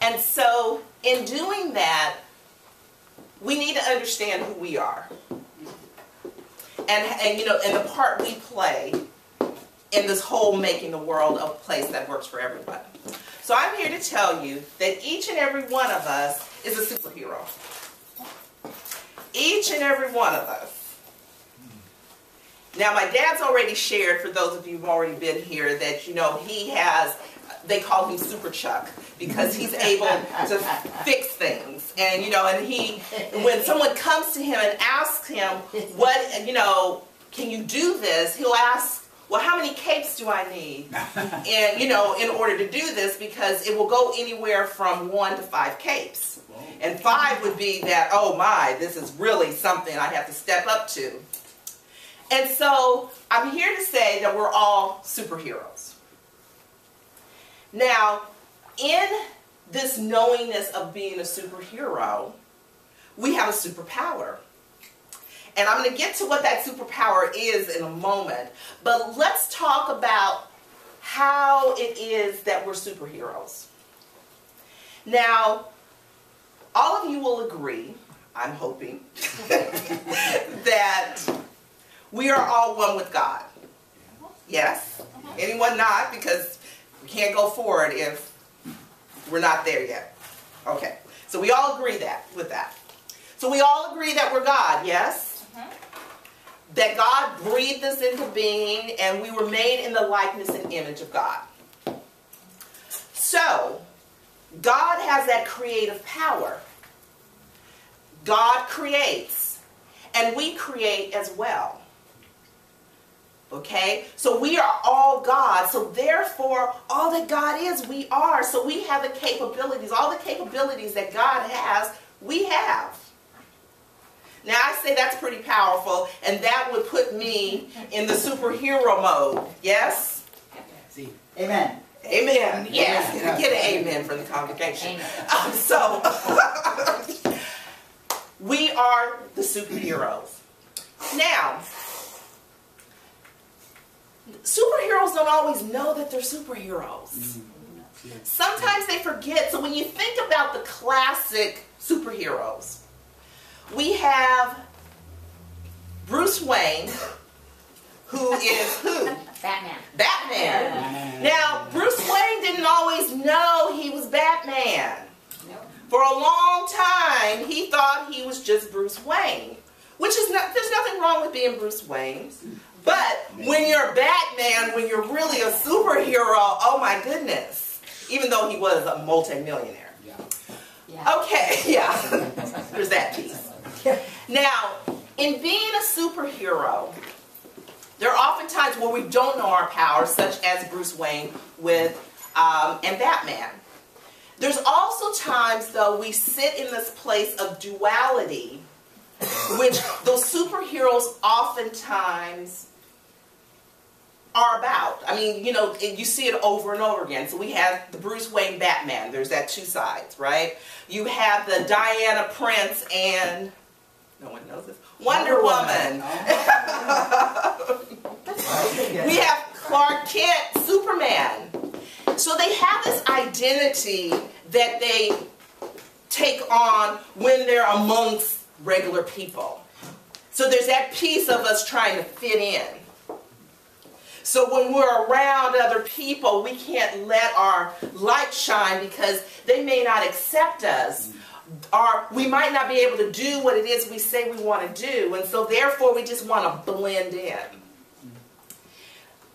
And so in doing that, we need to understand who we are. And you know, and the part we play in this whole making the world a place that works for everybody. So I'm here to tell you that each and every one of us is a superhero. Each and every one of us. Now my dad's already shared, for those of you who've already been here, that you know he has, they call him Super Chuck, because he's able to fix things. And you know, and he, when someone comes to him and asks him, what, you know, can you do this? He'll ask, well, how many capes do I need? And you know, in order to do this, because it will go anywhere from 1 to 5 capes. And 5 would be that, oh my, this is really something I have to step up to. And so I'm here to say that we're all superheroes. Now, in this knowingness of being a superhero, we have a superpower. And I'm going to get to what that superpower is in a moment. But let's talk about how it is that we're superheroes. Now, all of you will agree, I'm hoping, that we are all one with God. Yes? Anyone not? Because we can't go forward if we're not there yet. Okay. So we all agree with that. So we all agree that we're God, yes? That God breathed us into being and we were made in the likeness and image of God. So, God has that creative power. God creates, and we create as well. Okay? So we are all God. So therefore, all that God is, we are. So we have the capabilities. All the capabilities that God has, we have. Now I say that's pretty powerful, and that would put me in the superhero mode. Yes? See. Amen. Amen. Yes. Get an amen from the congregation. So, we are the superheroes. Now, superheroes don't always know that they're superheroes. Sometimes they forget. So when you think about the classic superheroes, we have Bruce Wayne, who is who? Batman. Batman. Now, Bruce Wayne didn't always know he was Batman. For a long time, he thought he was just Bruce Wayne, which is not, there's nothing wrong with being Bruce Wayne. But when you're Batman, when you're really a superhero, oh my goodness. Even though he was a multimillionaire. Okay, yeah. There's that piece. Now, in being a superhero, there are often times where we don't know our powers, such as Bruce Wayne and Batman. There's also times, though, we sit in this place of duality, which those superheroes oftentimes are about. I mean, you know, you see it over and over again. So we have the Bruce Wayne Batman. There's that 2 sides, right? You have the Diana Prince and, no one knows this, Wonder Woman. We have Clark Kent, Superman. So they have this identity that they take on when they're amongst regular people. So there's that piece of us trying to fit in. So when we're around other people, we can't let our light shine because they may not accept us. Or we might not be able to do what it is we say we want to do. And so therefore we just want to blend in.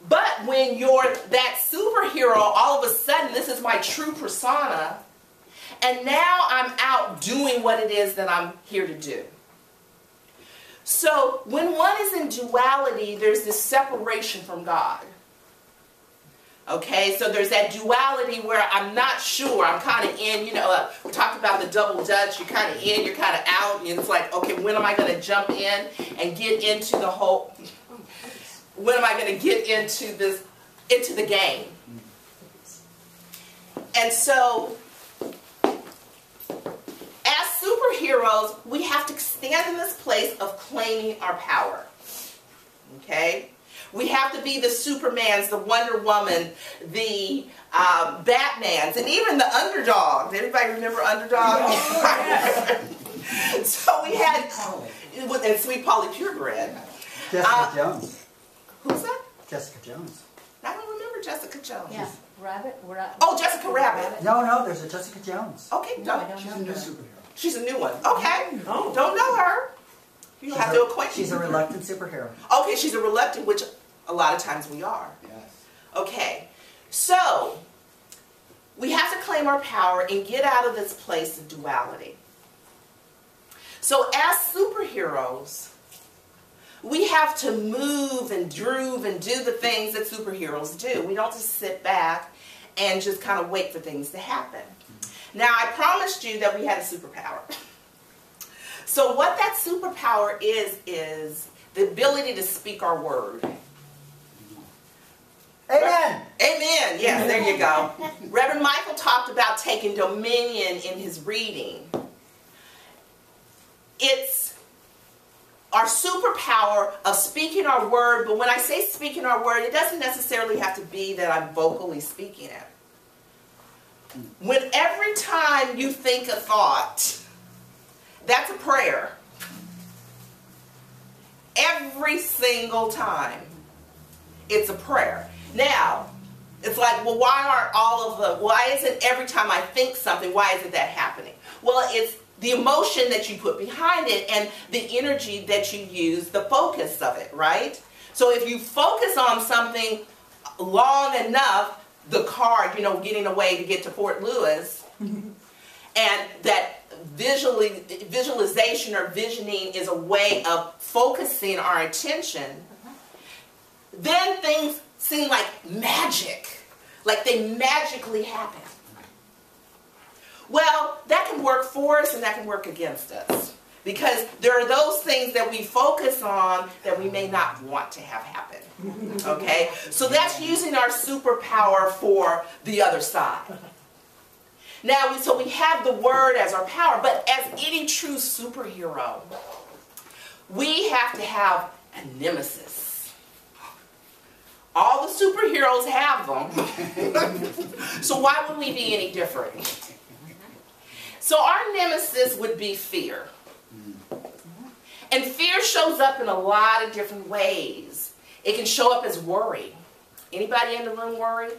But when you're that superhero, all of a sudden, this is my true persona, and now I'm out doing what it is that I'm here to do. So when one is in duality, there's this separation from God. Okay, so there's that duality where I'm not sure, I'm kind of in, you know, we talked about the double dutch, you're kind of in, you're kind of out, and it's like, okay, when am I going to jump in and get into the whole... When am I going to get into the game? And so, as superheroes, we have to stand in this place of claiming our power. Okay? We have to be the Supermans, the Wonder Woman, the Batmans, and even the underdog. Did anybody remember underdog? Yeah. So we had, and Sweet Polly Purebred. Jessica Jones. Who's that? Jessica Jones. I don't remember Jessica Jones. Yeah, Rabbit. Oh, Jessica Rabbit. No, there's a Jessica Jones. Okay, no, I don't She's know a new her. superhero. She's a new one. Okay. Oh. Don't know her. You have to acquaint me. She's a reluctant superhero. Okay, she's a reluctant, which a lot of times we are. Yes. Okay, so we have to claim our power and get out of this place of duality. So as superheroes, we have to move and groove and do the things that superheroes do. We don't just sit back and just kind of wait for things to happen. Now, I promised you that we had a superpower. So what that superpower is the ability to speak our word. Amen. Amen. Yes, there you go. Reverend Michael talked about taking dominion in his reading. It's our superpower of speaking our word, but when I say speaking our word, it doesn't necessarily have to be that I'm vocally speaking it. When every time you think a thought, that's a prayer. Every single time, it's a prayer. Now, it's like, well, why isn't every time I think something, why isn't that happening? Well, it's the emotion that you put behind it and the energy that you use, the focus of it, right? So if you focus on something long enough, the car, getting away to get to Fort Lewis, and that visualization or visioning is a way of focusing our attention, then things seem like magic, like they magically happen. Well, that can work for us and that can work against us, because there are those things that we focus on that we may not want to have happen. Okay? So that's using our superpower for the other side. Now, so we have the word as our power, but as any true superhero, we have to have a nemesis. All the superheroes have them. So why would we be any different? So our nemesis would be fear. And fear shows up in a lot of different ways. It can show up as worry. Anybody in the room worry?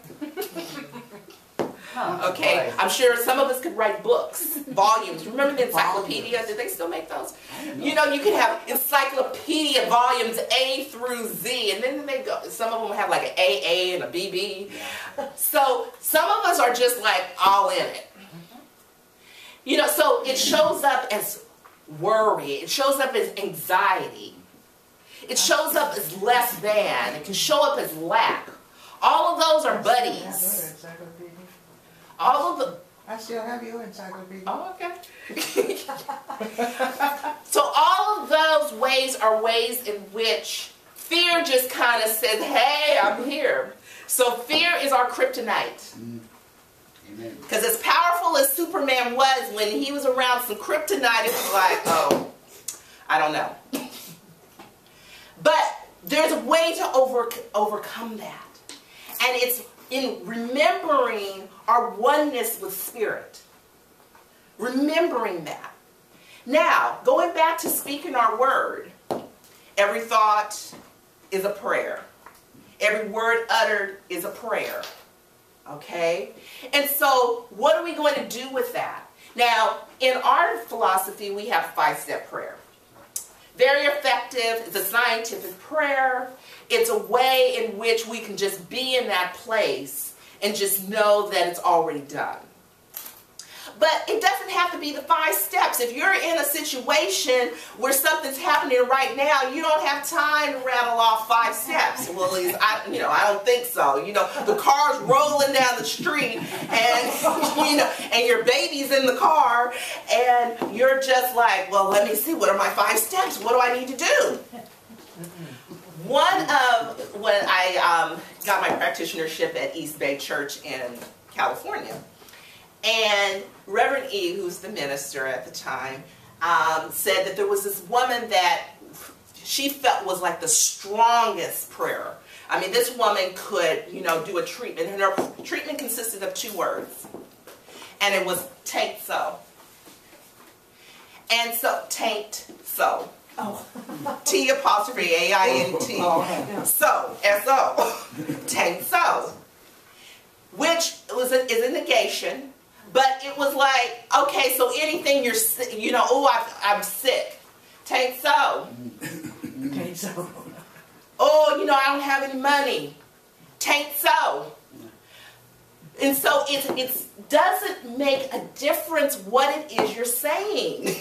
Okay, I'm sure some of us could write books, volumes. Remember the encyclopedia? Did they still make those? You could have encyclopedia volumes A through Z, and then they go. Some of them have like an AA and a BB. So some of us are just like all in it. So it shows up as worry. It shows up as anxiety. It shows up as less than. It can show up as lack. All of those are buddies. All of the... I still have your encyclopedia. Oh, okay. So all of those ways are ways in which fear just kind of says, hey, I'm here. So fear is our kryptonite. Because as powerful as Superman was, when he was around some kryptonite, it was like, oh, I don't know. But there's a way to overcome that. And it's in remembering our oneness with Spirit. Remembering that. Now, going back to speaking our word, every thought is a prayer. Every word uttered is a prayer. Okay? And so, what are we going to do with that? Now, in our philosophy, we have 5-step prayer. Very effective. It's a scientific prayer. It's a way in which we can just be in that place and just know that it's already done. But it doesn't have to be the 5 steps. If you're in a situation where something's happening right now, you don't have time to rattle off 5 steps. Well, I don't think so. The car's rolling down the street, and and your baby's in the car, and you're just like, well, let me see. What are my 5 steps? What do I need to do? When I got my practitionership at East Bay Church in California, and Reverend E, who's the minister at the time, said that there was this woman that she felt was like the strongest prayer. I mean, this woman could, you know, do a treatment, and her treatment consisted of 2 words, and it was taint so. And so, taint so. Oh. T apostrophe A-I-N-T. Oh. So, S-O. Taint so. Which is a negation, but it was like, okay, so anything you're, you know, oh, I'm sick. Taint so. Okay, so. Oh, you know, I don't have any money. Taint so. And so it doesn't make a difference what it is you're saying.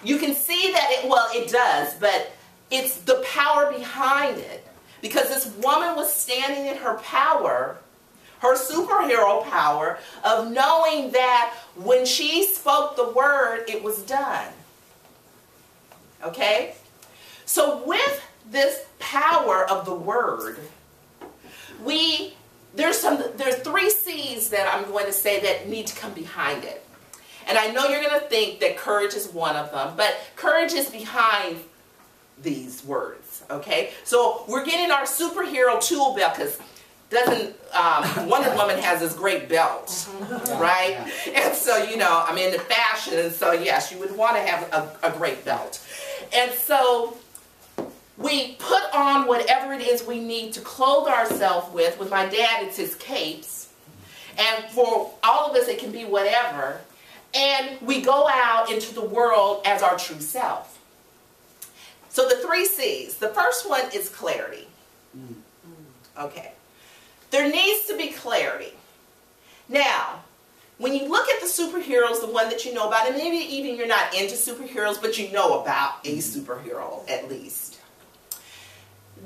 You can see that it does, but it's the power behind it. Because this woman was standing in her power, her superhero power, of knowing that when she spoke the word, it was done. Okay? So with this power of the word, there's 3 C's that I'm going to say that need to come behind it. And I know you're going to think that courage is one of them, but courage is behind these words, okay? So we're getting our superhero tool belt, because Wonder Woman has this great belt, right? Yeah. And so, you know, I'm into fashion, and so yes, you would want to have a great belt. And so we put on whatever it is we need to clothe ourselves with. With my dad, it's his capes. And for all of us, it can be whatever. And we go out into the world as our true self. So the 3 C's. The first one is clarity. Okay. There needs to be clarity. Now, when you look at the superheroes, the one that you know about, and maybe even you're not into superheroes, but you know about a superhero at least.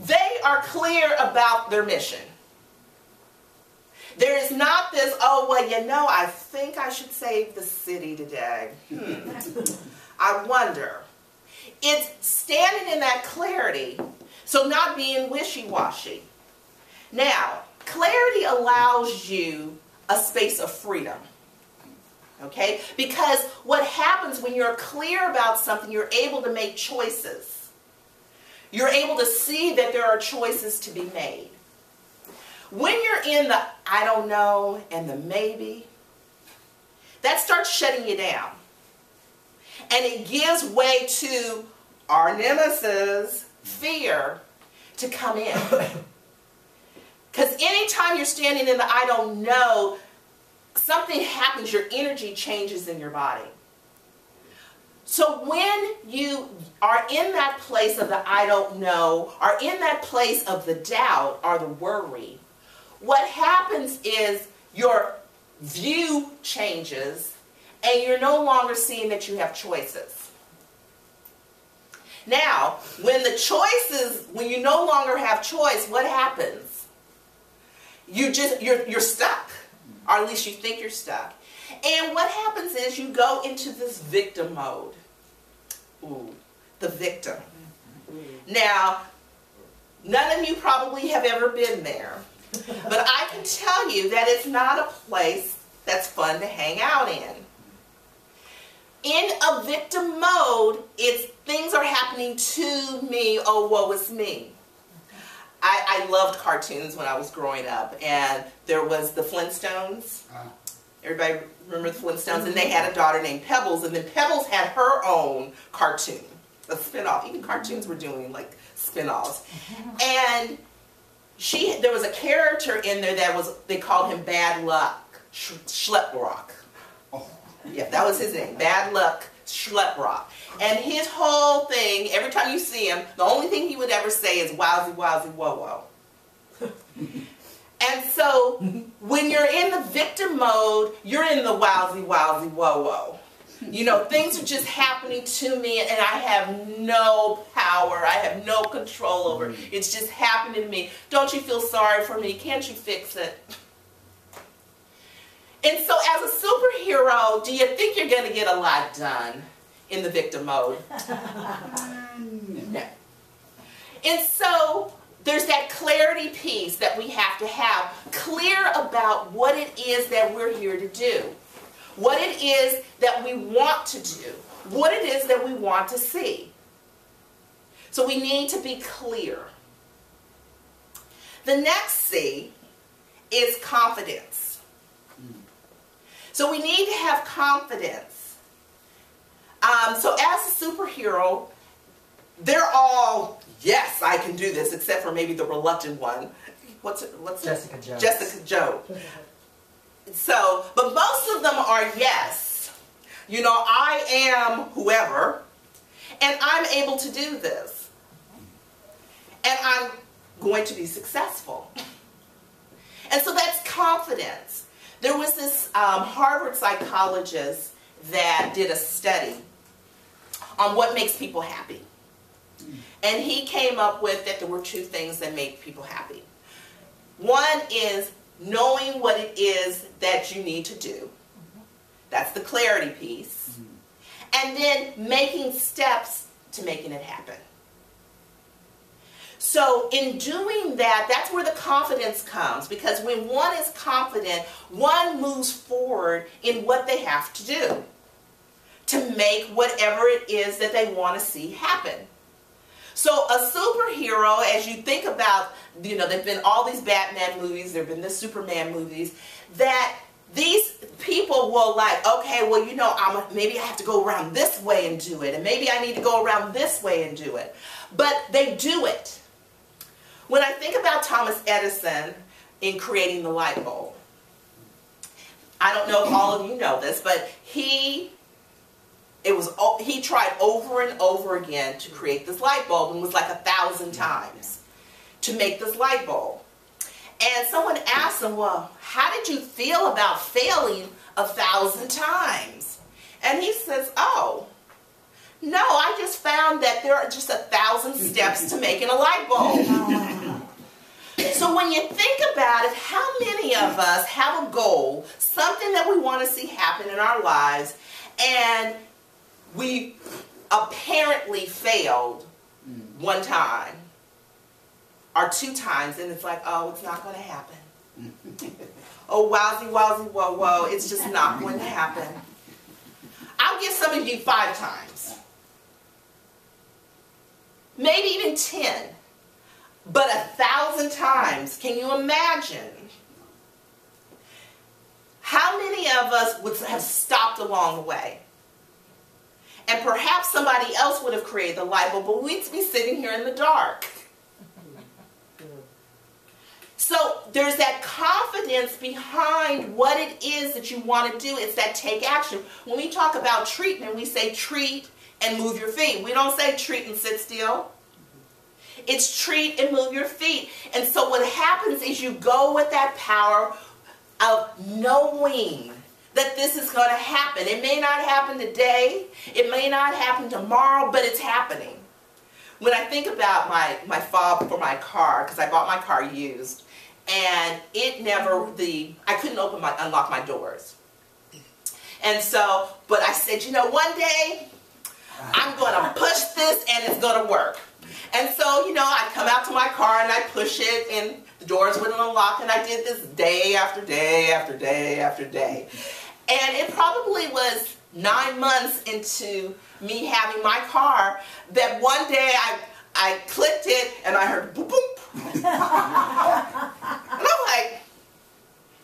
They are clear about their mission. There is not this, oh, well, you know, I think I should save the city today. I wonder. It's standing in that clarity, so not being wishy-washy. Now, clarity allows you a space of freedom. Okay? Because what happens when you're clear about something, you're able to make choices. You're able to see that there are choices to be made. When you're in the I don't know and the maybe, that starts shutting you down. And it gives way to our nemesis, fear, to come in. Because anytime you're standing in the I don't know, something happens, your energy changes in your body. So when you are in that place of the I don't know, or in that place of the doubt or the worry, what happens is your view changes and you're no longer seeing that you have choices. Now, when you no longer have choice, what happens? You're stuck, or at least you think you're stuck. And what happens is you go into this victim mode. Ooh, the victim. Now, none of you probably have ever been there. But I can tell you that it's not a place that's fun to hang out in. In a victim mode, it's things are happening to me, oh, woe is me. I loved cartoons when I was growing up, and there was the Flintstones. Everybody remember the Flintstones? And they had a daughter named Pebbles, and then Pebbles had her own cartoon, a spin-off. Even cartoons were doing like spin-offs. And there was a character in there they called him Bad Luck Schleprock. Oh. Yeah, that was his name, Bad Luck Schleprock. And his whole thing, every time you see him, the only thing he would ever say is wowsy, wowsy, whoa, whoa. And so, when you're in the victim mode, you're in the wowsy, wowsy, whoa, whoa. You know, things are just happening to me and I have no power. I have no control over it. It's just happening to me. Don't you feel sorry for me? Can't you fix it? And so as a superhero, do you think you're going to get a lot done in the victim mode? No. And so there's that clarity piece that we have to have. Clear about what it is that we're here to do. What it is that we want to do. What it is that we want to see. So we need to be clear. The next C is confidence. So we need to have confidence. So as a superhero, they're all, yes, I can do this, except for maybe the reluctant one. What's Jessica Jones. Jessica Jones. So, but most of them are yes. You know, I am whoever, and I'm able to do this. And I'm going to be successful. And so that's confidence. There was this Harvard psychologist that did a study on what makes people happy. And he came up with that there were two things that make people happy. One is knowing what it is that you need to do. That's the clarity piece. And then making steps to making it happen. So in doing that, that's where the confidence comes, because when one is confident, one moves forward in what they have to do to make whatever it is that they want to see happen. So a superhero, as you think about, you know, there've been all these Batman movies, there've been the Superman movies, that these people will like, okay, well, you know, maybe I have to go around this way and do it, and maybe I need to go around this way and do it. But they do it. When I think about Thomas Edison in creating the light bulb, I don't know if all of you know this, but he tried over and over again to create this light bulb, and was like 1,000 times to make this light bulb. And someone asked him, well, how did you feel about failing 1,000 times? And he says, oh, no, I just found that there are just 1,000 steps to making a light bulb. So when you think about it, how many of us have a goal, something that we want to see happen in our lives, and we apparently failed one time or 2 times, and it's like, oh, it's not going to happen. Oh, wowsy, wowsy, whoa, whoa, it's just not going to happen. I'll give some of you 5 times. Maybe even 10. But 1,000 times, can you imagine? How many of us would have stopped along the way? And perhaps somebody else would have created the light bulb, but we'd be sitting here in the dark. So there's that confidence behind what it is that you want to do. It's that take action. When we talk about treatment, we say treat and move your feet. We don't say treat and sit still. It's treat and move your feet. And so what happens is you go with that power of knowing that this is going to happen. It may not happen today. It may not happen tomorrow, but it's happening. When I think about my fob for my car, because I bought my car used, and it never, I couldn't unlock my doors. And so, but I said, you know, one day I'm going to push this and it's going to work. And so, you know, I come out to my car and I push it and the doors wouldn't unlock, and I did this day after day after day after day. And it probably was 9 months into me having my car that one day I clicked it and I heard boop boop. And I'm like,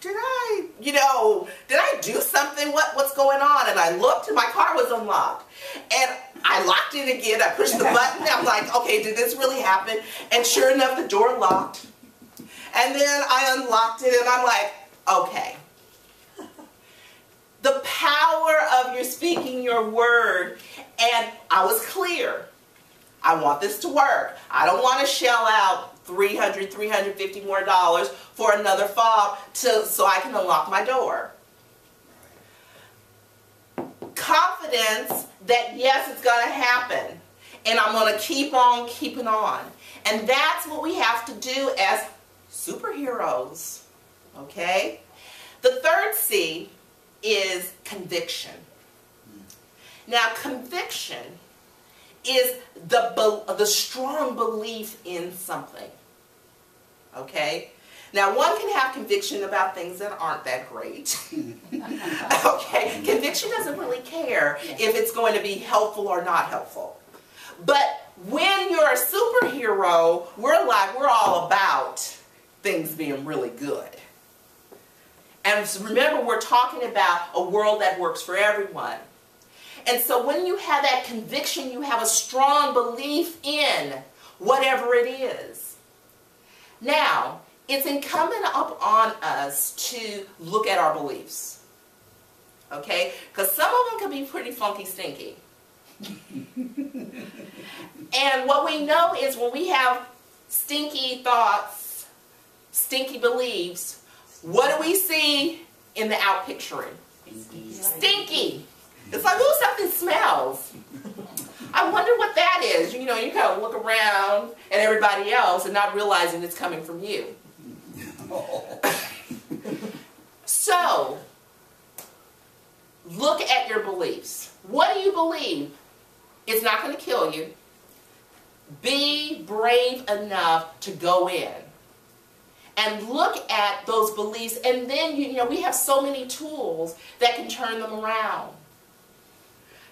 did I do something? What's going on? And I looked and my car was unlocked. And I locked it again. I pushed the button. I'm like, okay, did this really happen? And sure enough, the door locked. And then I unlocked it and I'm like, okay. The power of your speaking your word. And I was clear. I want this to work. I don't want to shell out $300, $350 more for another fob so I can unlock my door. Confidence that yes, it's going to happen. And I'm going to keep on keeping on. And that's what we have to do as superheroes. Okay? The third C is conviction. Now, conviction is the strong belief in something. Okay? Now, one can have conviction about things that aren't that great. Okay? Conviction doesn't really care if it's going to be helpful or not helpful. But when you're a superhero, we're all about things being really good. And remember, we're talking about a world that works for everyone. And so when you have that conviction, you have a strong belief in whatever it is. Now, it's incumbent upon us to look at our beliefs. Okay? Because some of them can be pretty funky stinky. And what we know is when we have stinky thoughts, stinky beliefs, what do we see in the outpicturing? Stinky. It's like, ooh, something smells. I wonder what that is. You know, you kind of look around at everybody else and not realizing it's coming from you. So, look at your beliefs. What do you believe? It's not going to kill you. Be brave enough to go in and look at those beliefs, and then you know we have so many tools that can turn them around.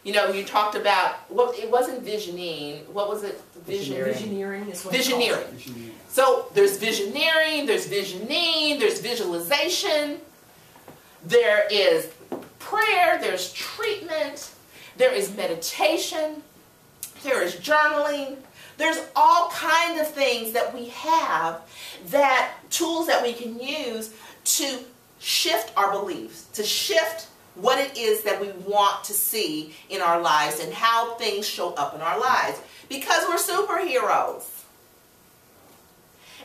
You know, you talked about, well, it wasn't visioning. What was it? Visioneering is what Visioneering. So there's visioneering, there's visioning, there's visualization, there is prayer, there's treatment, there is meditation, there is journaling. There's all kinds of things that we have, that tools that we can use to shift our beliefs, to shift what it is that we want to see in our lives and how things show up in our lives. Because we're superheroes.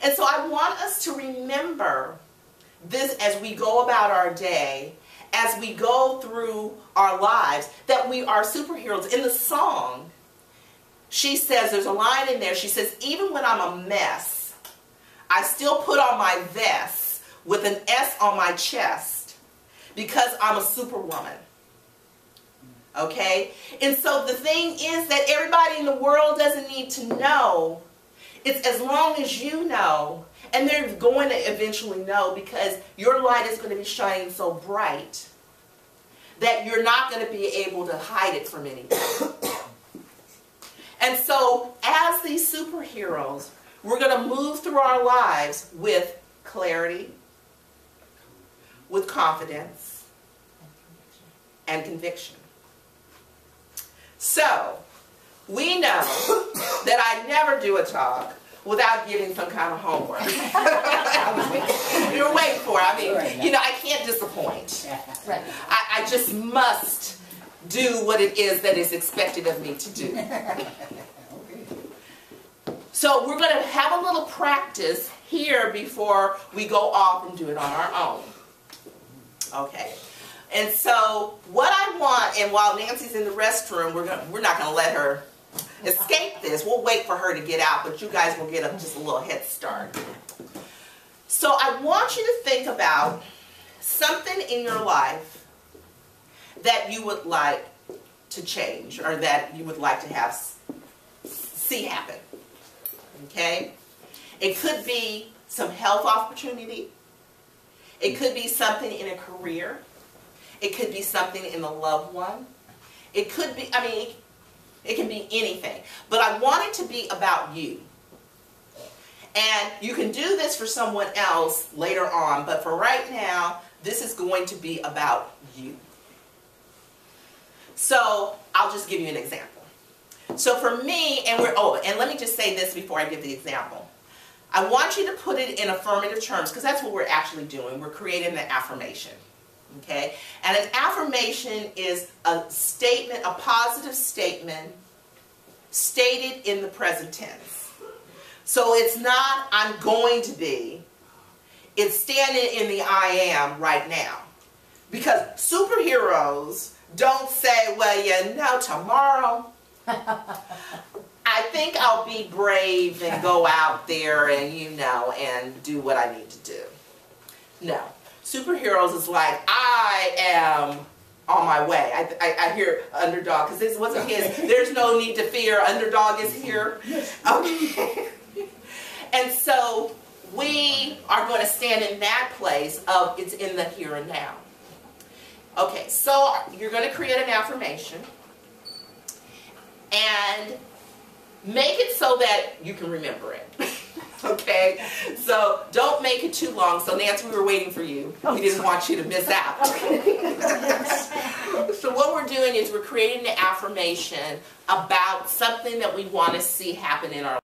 And so I want us to remember this as we go about our day, as we go through our lives, that we are superheroes. In the song, she says, there's a line in there, she says, even when I'm a mess, I still put on my vest with an S on my chest because I'm a superwoman. Okay? And so the thing is that everybody in the world doesn't need to know. It's as long as you know, and they're going to eventually know, because your light is going to be shining so bright that you're not going to be able to hide it from anyone. And so, as these superheroes, we're going to move through our lives with clarity, with confidence, and conviction. So, we know that I never do a talk without giving some kind of homework. You're waiting for it. I mean, you know, I can't disappoint. Right. I just must do what it is that is expected of me to do. So we're going to have a little practice here before we go off and do it on our own. Okay. And so what I want, and while Nancy's in the restroom, we're not going to let her escape this. We'll wait for her to get out, but you guys will get just a little head start. So I want you to think about something in your life that you would like to change, or that you would like to have see happen. Okay? It could be some health opportunity. It could be something in a career. It could be something in a loved one. It could be, I mean, it can be anything. But I want it to be about you. And you can do this for someone else later on, but for right now, this is going to be about you. So I'll just give you an example. So for me, and let me just say this before I give the example. I want you to put it in affirmative terms, because that's what we're actually doing. We're creating an affirmation. Okay? And an affirmation is a statement, a positive statement stated in the present tense. So it's not I'm going to be. It's standing in the I am right now. Because superheroes don't say, well, you know, tomorrow I think I'll be brave and go out there and, you know, and do what I need to do. No. Superheroes is like, I am on my way. I hear underdog, because this wasn't his. There's no need to fear. Underdog is here. Okay. And so we are going to stand in that place of it's in the here and now. Okay, so you're going to create an affirmation and make it so that you can remember it. Okay, so don't make it too long. So Nancy, we were waiting for you. We didn't want you to miss out. So what we're doing is we're creating an affirmation about something that we want to see happen in our life.